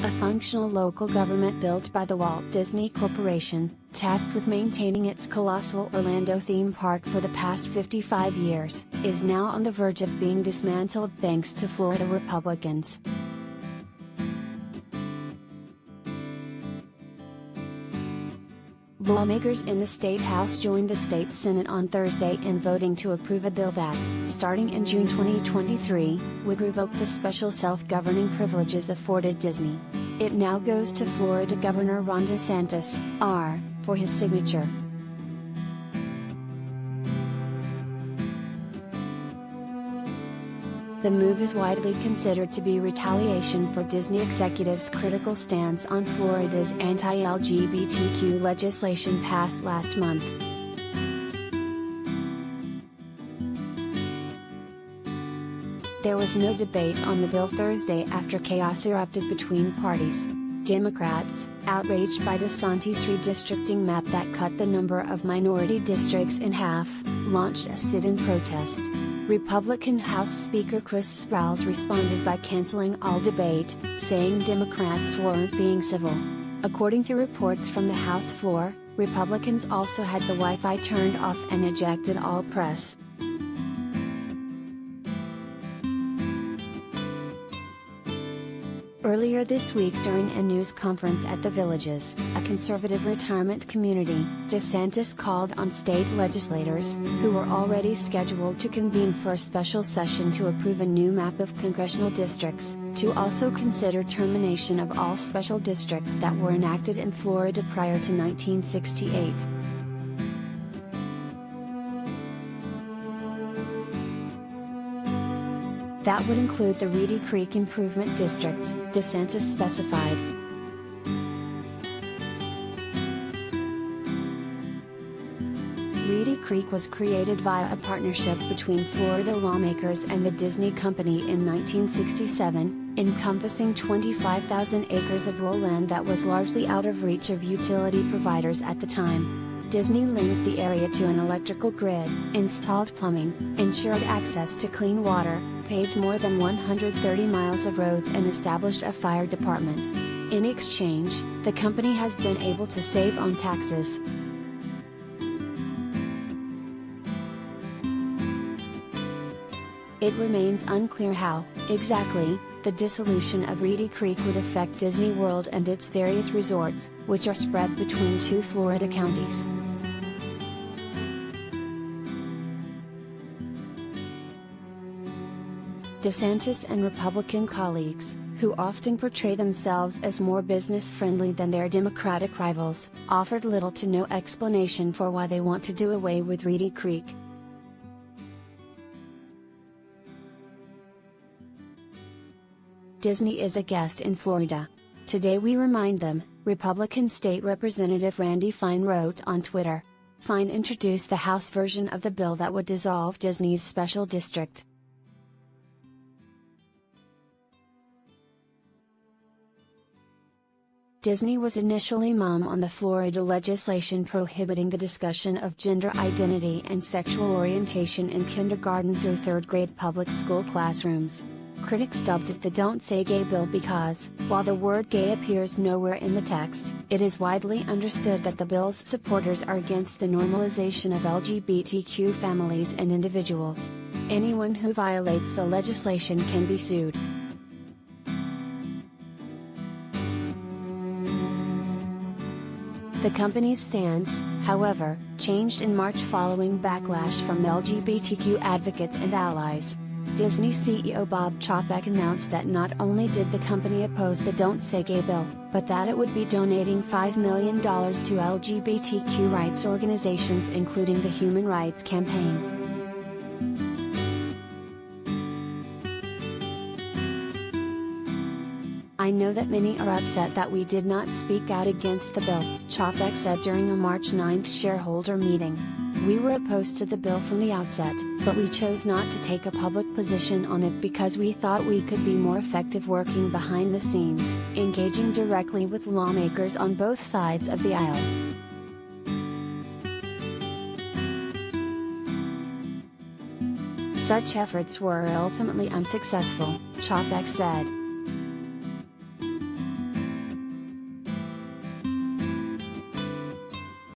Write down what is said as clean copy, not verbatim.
a functional local government built by the Walt Disney Corporation, tasked with maintaining its colossal Orlando theme park for the past 55 years, is now on the verge of being dismantled thanks to Florida Republicans. Lawmakers in the state house joined the state Senate on Thursday in voting to approve a bill that, starting in June 2023, would revoke the special self-governing privileges afforded Disney. It now goes to Florida Governor Ron DeSantis, R., for his signature. The move is widely considered to be retaliation for Disney executives' critical stance on Florida's anti-LGBTQ legislation passed last month. There was no debate on the bill Thursday after chaos erupted between parties. Democrats, outraged by DeSantis' redistricting map that cut the number of minority districts in half, launched a sit-in protest. Republican House Speaker Chris Sprowls responded by canceling all debate, saying Democrats weren't being civil. According to reports from the House floor, Republicans also had the Wi-Fi turned off and ejected all press. Earlier this week during a news conference at the Villages, a conservative retirement community, DeSantis called on state legislators, who were already scheduled to convene for a special session to approve a new map of congressional districts, to also consider termination of all special districts that were enacted in Florida prior to 1968. That would include the Reedy Creek Improvement District, DeSantis specified. Reedy Creek was created via a partnership between Florida lawmakers and the Disney Company in 1967, encompassing 25,000 acres of rural land that was largely out of reach of utility providers at the time. Disney linked the area to an electrical grid, installed plumbing, ensured access to clean water, paved more than 130 miles of roads and established a fire department. In exchange, the company has been able to save on taxes. It remains unclear how, exactly, the dissolution of Reedy Creek would affect Disney World and its various resorts, which are spread between two Florida counties. DeSantis and Republican colleagues, who often portray themselves as more business-friendly than their Democratic rivals, offered little to no explanation for why they want to do away with Reedy Creek. Disney is a guest in Florida. Today we remind them, Republican State Representative Randy Fine wrote on Twitter. Fine introduced the House version of the bill that would dissolve Disney's special district. Disney was initially mum on the Florida legislation prohibiting the discussion of gender identity and sexual orientation in kindergarten through third grade public school classrooms. Critics dubbed it the Don't Say Gay bill because, while the word gay appears nowhere in the text, it is widely understood that the bill's supporters are against the normalization of LGBTQ families and individuals. Anyone who violates the legislation can be sued. The company's stance, however, changed in March following backlash from LGBTQ advocates and allies. Disney CEO Bob Chapek announced that not only did the company oppose the Don't Say Gay bill, but that it would be donating $5 million to LGBTQ rights organizations including the Human Rights Campaign. I know that many are upset that we did not speak out against the bill, Chapek said during a March 9th shareholder meeting. We were opposed to the bill from the outset, but we chose not to take a public position on it because we thought we could be more effective working behind the scenes, engaging directly with lawmakers on both sides of the aisle. Such efforts were ultimately unsuccessful, Chapek said.